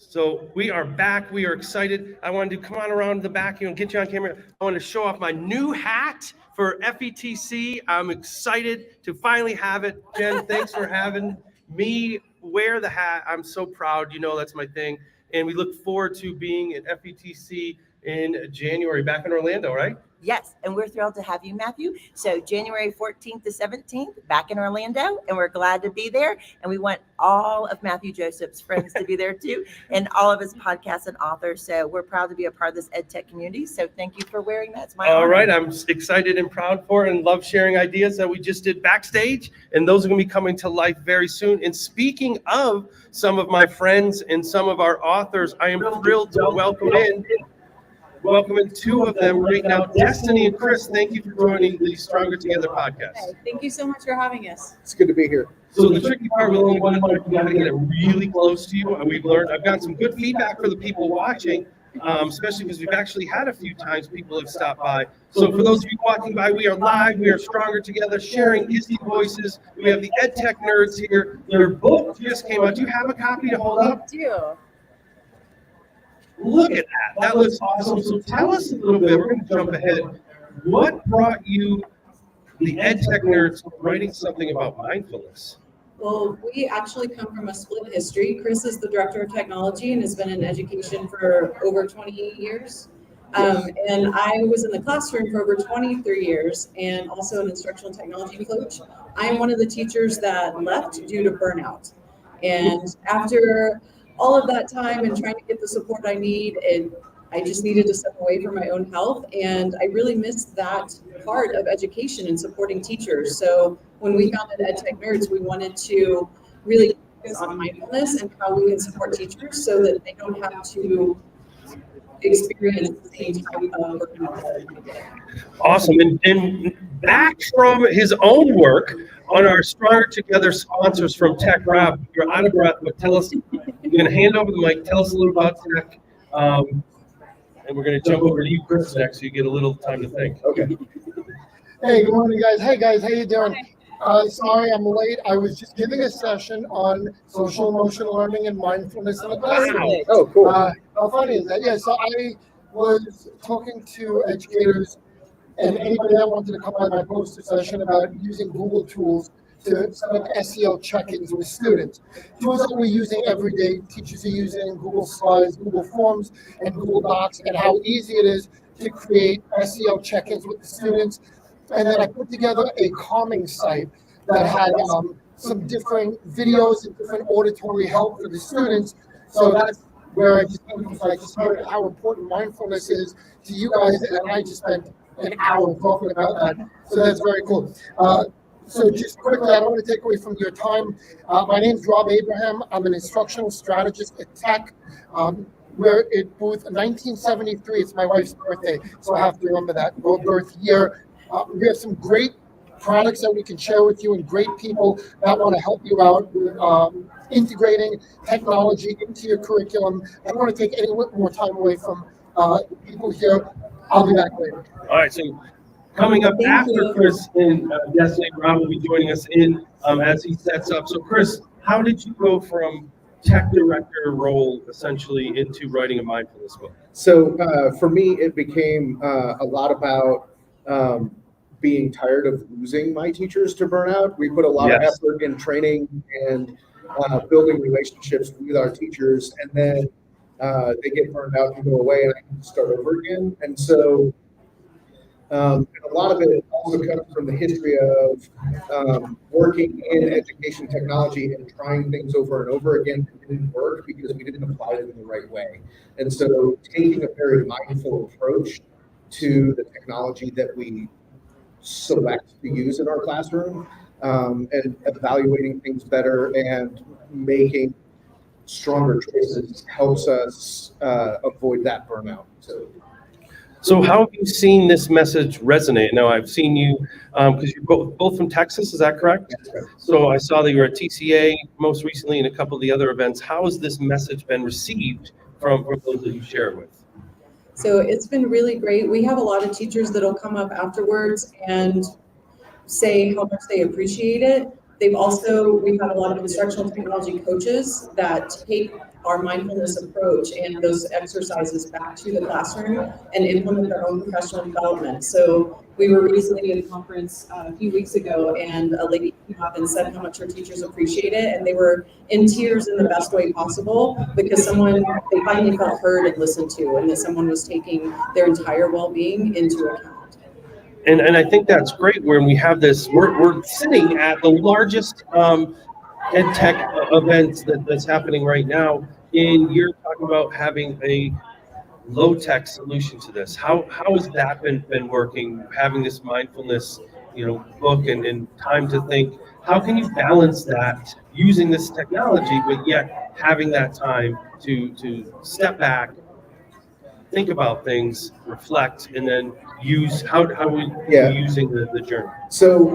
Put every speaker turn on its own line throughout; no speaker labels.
So we are back. We are excited. I wanted to come on around the back and get you on camera. I want to show off my new hat for FETC. I'm excited to finally have it. Jen, thanks for having me wear the hat. I'm so proud. You know, that's my thing. And we look forward to being at FETC in January, back in Orlando, right?
Yes, and we're thrilled to have you, Matthew. So January 14th to 17th, back in Orlando, and we're glad to be there. And we want all of Matthew Joseph's friends to be there too, and all of his podcasts and authors. So we're proud to be a part of this EdTech community. So thank you for wearing that. It's my honor.
All right, I'm excited and proud for it and love sharing ideas that we just did backstage. And those are going to be coming to life very soon. And speaking of some of my friends and some of our authors, I am thrilled to welcome in two of them right now. Destiny and Kris, thank you for joining the Stronger Together podcast.
Hey, thank you so much for having us.
It's good to be here.
So the tricky part, we only want to get it really close to you. And we've learned, I've gotten some good feedback for the people watching, especially because we've actually had a few times people have stopped by. So for those of you walking by, we are live. We are Stronger Together, sharing easy voices. We have the EdTech nerds here. Their book just came out. Do you have a copy to hold up?
I do.
Look at that. That looks awesome. So tell us a little bit. We're going to jump ahead. What brought you, the EdTech nerds, writing something about mindfulness?
Well, we actually come from a split history. Kris is the director of technology and has been in education for over 28 years. And I was in the classroom for over 23 years and also an instructional technology coach. I am one of the teachers that left due to burnout. And after all of that time and trying to get the support I need, and I just needed to step away from my own health, and I really missed that part of education and supporting teachers. So when we founded EdTech Nerds, we wanted to really focus on mindfulness and how we can support teachers so that they don't have to experience the same type of burnout.
Awesome. And back from his own work on our Stronger Together sponsors from Tech Rob, you're out of breath, but tell us, you're going to hand over the mic, tell us a little about Tech, and we're going to jump over to you, Kris, next, so you get a little time to think.
Okay. Hey, good morning, guys. Hey, guys, how you doing? Sorry I'm late. I was just giving a session on social emotional learning and mindfulness in the classroom.
Wow.
Oh, cool. How funny is that? Yeah, so I was talking to educators and anybody that wanted to come on my poster session about using Google tools to set up SEO check-ins with students. Tools that we're using every day. Teachers are using Google Slides, Google Forms, and Google Docs, and how easy it is to create SEO check-ins with the students. And then I put together a calming site that had some different videos and different auditory help for the students. So that's where I just heard how important mindfulness is to you guys, and I just spent an hour talking about that. So that's very cool. So just quickly, I don't want to take away from your time. My name's Rob Abraham. I'm an instructional strategist at Tech. We're at booth 1973. It's my wife's birthday, so I have to remember that birth year. We have some great products that we can share with you and great people that want to help you out with integrating technology into your curriculum. I don't want to take any more time away from people here. I'll be back later.
All right, so coming up after Kris and Destiny, Rob will be joining us in as he sets up. So Kris, how did you go from tech director role essentially into writing a mindfulness book?
So for me, it became a lot about being tired of losing my teachers to burnout. We put a lot of effort in training and building relationships with our teachers, and then they get burned out and go away, and I can start over again. And so a lot of it also comes from the history of working in education technology and trying things over and over again that didn't work because we didn't apply it in the right way. And so taking a very mindful approach to the technology that we select to use in our classroom, and evaluating things better and making stronger choices helps us avoid that burnout.
So how have you seen this message resonate? Now, I've seen you, because you're both from Texas, is that correct?
That's right.
So I saw that you were at TCA most recently and a couple of the other events. How has this message been received from those that you share it with?
So it's been really great. We have a lot of teachers that'll come up afterwards and say how much they appreciate it. We've had a lot of instructional technology coaches that take our mindfulness approach and those exercises back to the classroom and implement their own professional development. So we were recently at a conference a few weeks ago, and a lady came up and said how much her teachers appreciate it, and they were in tears in the best way possible because they finally felt heard and listened to, and that someone was taking their entire well-being into account.
And I think that's great when we have this, we're sitting at the largest EdTech event that's happening right now, and you're talking about having a low-tech solution to this. How has that been working, having this mindfulness, book and time to think? How can you balance that using this technology, but yet having that time to step back, think about things, reflect, and then use how we using the journey?
So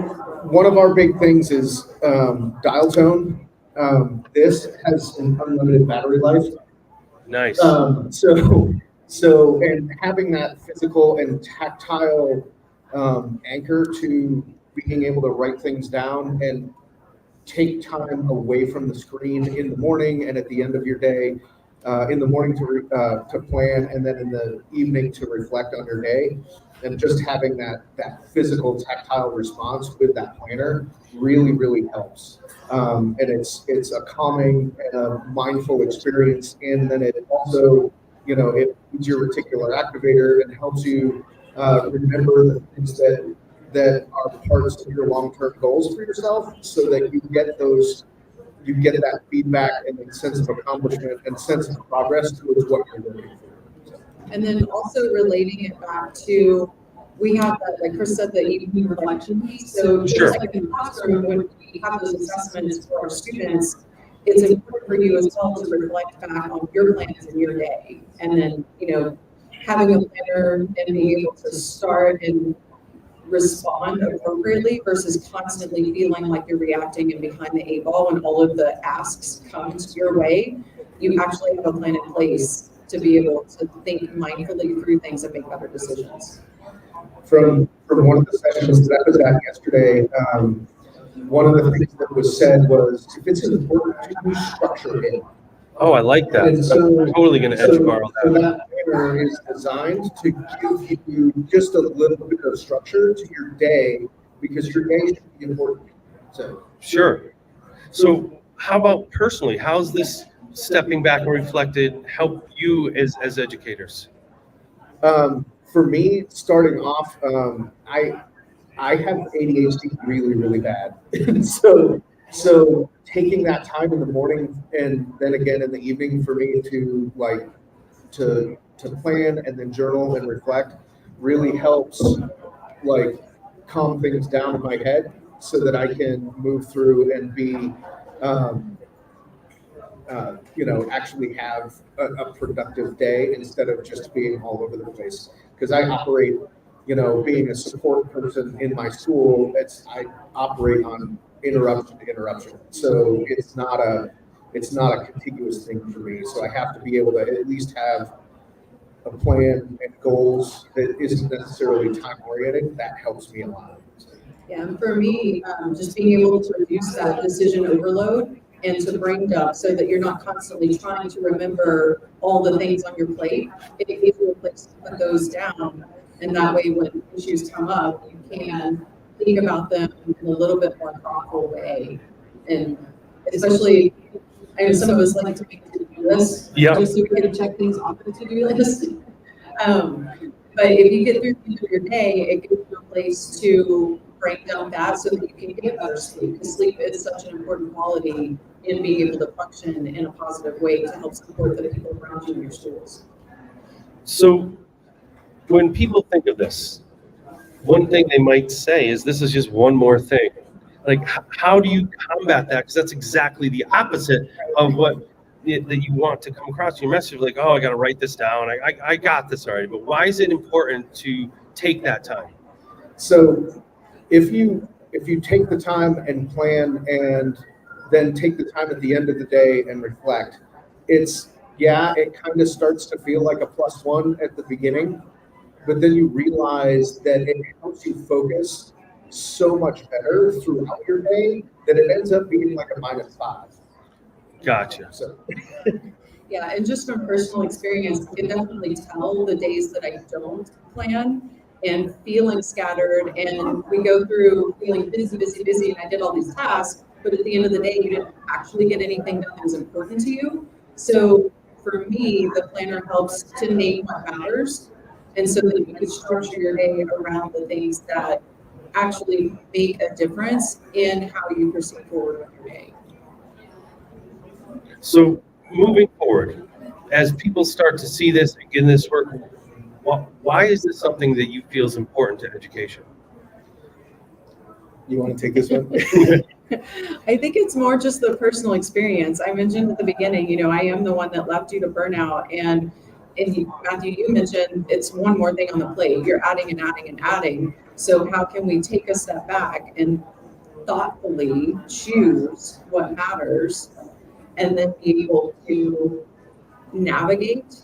one of our big things is dial tone. This has an unlimited battery life.
Nice.
So and having that physical and tactile anchor to being able to write things down and take time away from the screen in the morning and at the end of your day, in the morning to plan, and then in the evening to reflect on your day, and just having that physical tactile response with that planner really helps. And it's a calming and a mindful experience, and then it also, it feeds your reticular activator and helps you remember the things that are parts of your long-term goals for yourself, so that you get that feedback and a sense of accomplishment and sense of progress towards what you're working for.
And then also relating it back to, we have that, like Kris said, the evening reflection piece. So
Sure.
just like in the classroom, when we have those assessments for our students, it's important for you as well to reflect back on your plans in your day. And then, having a planner and being able to start and respond appropriately versus constantly feeling like you're reacting and behind the eight ball when all of the asks come your way. You actually have a plan in place to be able to think mindfully through things and make better decisions.
From one of the sessions that I was at yesterday, one of the things that was said was, if it's important to structure it.
Oh, I like that.
And so,
I'm totally going to edge borrow
so
that.
that planner is designed to give you just a little bit of structure to your day, because your day should be important. So
Sure. So how about personally? How's this stepping back and reflected help you as educators?
for me, starting off, I have ADHD really bad, and so taking that time in the morning and then again in the evening for me to plan and then journal and reflect really helps calm things down in my head so that I can move through and be actually have a productive day instead of just being all over the place. Because I operate, being a support person in my school, I operate on interruption to interruption. So it's not a contiguous thing for me. So I have to be able to at least have a plan and goals that isn't necessarily time oriented. That helps me a lot.
Yeah, and for me, just being able to reduce that decision overload and to brain dump so that you're not constantly trying to remember all the things on your plate. It gives you a place to put those down. And that way, when issues come up, you can think about them in a little bit more thoughtful way. And especially, I know some of us like to make a to-do list, just so we can check things off the to-do list. But if you get through the end of your day, it gives you a place to break down that so that you can get better sleep. Because sleep is such an important quality in being able to function in a positive way to help support the people around you in your schools.
So when people think of this, one thing they might say is this is just one more thing. Like, how do you combat that? Because that's exactly the opposite of what that you want to come across in your message. Like, oh, I got to write this down. I got this already. But why is it important to take that time?
So if you take the time and plan and then take the time at the end of the day and reflect, it kind of starts to feel like a +1 at the beginning, but then you realize that it helps you focus so much better throughout your day that it ends up being like a -5.
Gotcha.
So
Yeah, and just from personal experience, I can definitely tell the days that I don't plan and feeling scattered, and we go through feeling busy, and I did all these tasks, but at the end of the day, you didn't actually get anything done that was important to you. So for me, the planner helps to name what matters, and so that you can structure your day around the things that actually make a difference in how you proceed forward with your day.
So moving forward, as people start to see this and get in this work, why is this something that you feel is important to education?
You want to take this one?
I think it's more just the personal experience. I mentioned at the beginning, I am the one that left you to burnout. And Matthew, you mentioned it's one more thing on the plate. You're adding and adding and adding. So how can we take a step back and thoughtfully choose what matters and then be able to navigate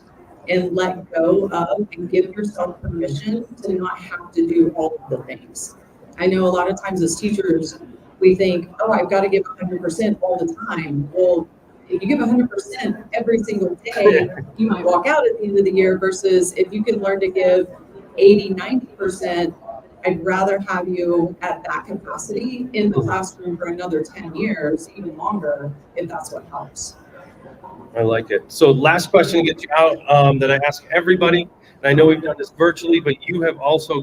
and let go of and give yourself permission to not have to do all of the things. I know a lot of times as teachers, we think, oh, I've got to give 100% all the time. Well, if you give 100% every single day, you might walk out at the end of the year versus if you can learn to give 80, 90%, I'd rather have you at that capacity in the classroom for another 10 years, even longer, if that's what helps.
I like it. So last question to get you out that I ask everybody, and I know we've done this virtually, but you have also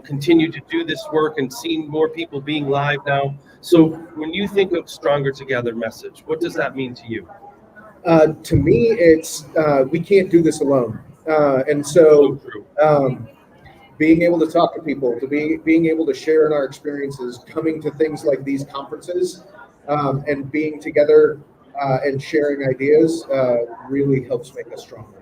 continued to do this work and seen more people being live now. So when you think of Stronger Together message, what does that mean to you?
To me, it's we can't do this alone. And so being able to talk to people, being able to share in our experiences, coming to things like these conferences, and being together and sharing ideas really helps make us stronger.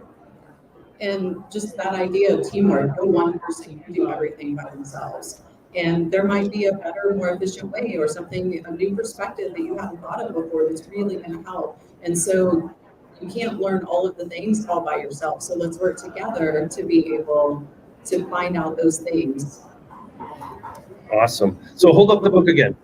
And just that idea of teamwork, no one person can do everything by themselves. And there might be a better, more efficient way or something, a new perspective that you haven't thought of before that's really going to help. And so you can't learn all of the things all by yourself. So let's work together to be able to find out those things.
Awesome. So hold up the book again.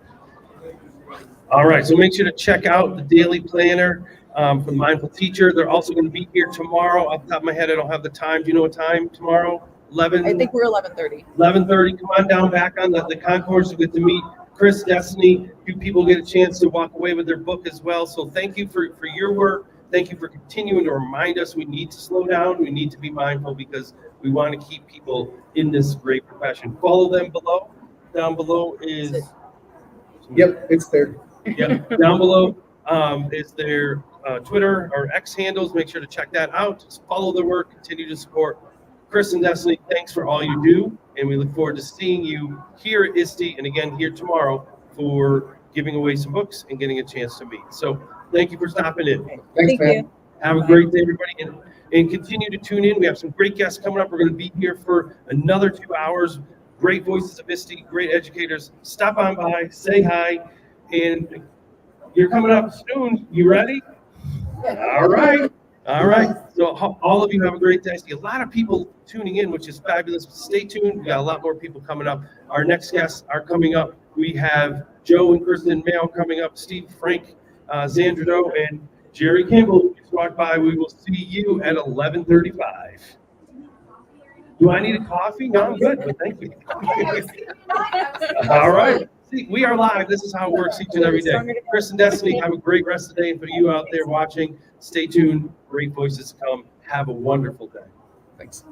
All right, so make sure to check out the Daily Planner from the Mindful Teacher. They're also going to be here tomorrow. Off the top of my head, I don't have the time. Do you know what time tomorrow? 11?
I think we're 11:30.
11:30. Come on down back on the concourse to get to meet Kris, Destiny. You people get a chance to walk away with their book as well. So thank you for your work. Thank you for continuing to remind us we need to slow down. We need to be mindful because we want to keep people in this great profession. Follow them below. Down below is...
Yep, it's there.
Yep, down below is their Twitter or X handles. Make sure to check that out. Just follow their work. Continue to support Kris and Destiny. Thanks for all you do, and we look forward to seeing you here at ISTE and again here tomorrow for giving away some books and getting a chance to meet. So thank you for stopping in.
Thanks, man.
Have a great day, everybody, and continue to tune in. We have some great guests coming up. We're going to be here for another 2 hours. Great voices of ISTE, great educators. Stop on by, say hi, and you're coming up soon. You ready? All right. All right. So all of you have a great day. I see a lot of people tuning in, which is fabulous. Stay tuned. We got a lot more people coming up. Our next guests are coming up. We have Joe and Kristen Mayo coming up, Steve Frank, Zandro, and Jerry Kimball. Just walk by. We will see you at 11:35. Do I need a coffee? No, I'm good, but thank you. All right. See, we are live. This is how it works each and every day. Kris and Destiny, have a great rest of the day. And for you out there watching, stay tuned. Great voices come. Have a wonderful day.
Thanks.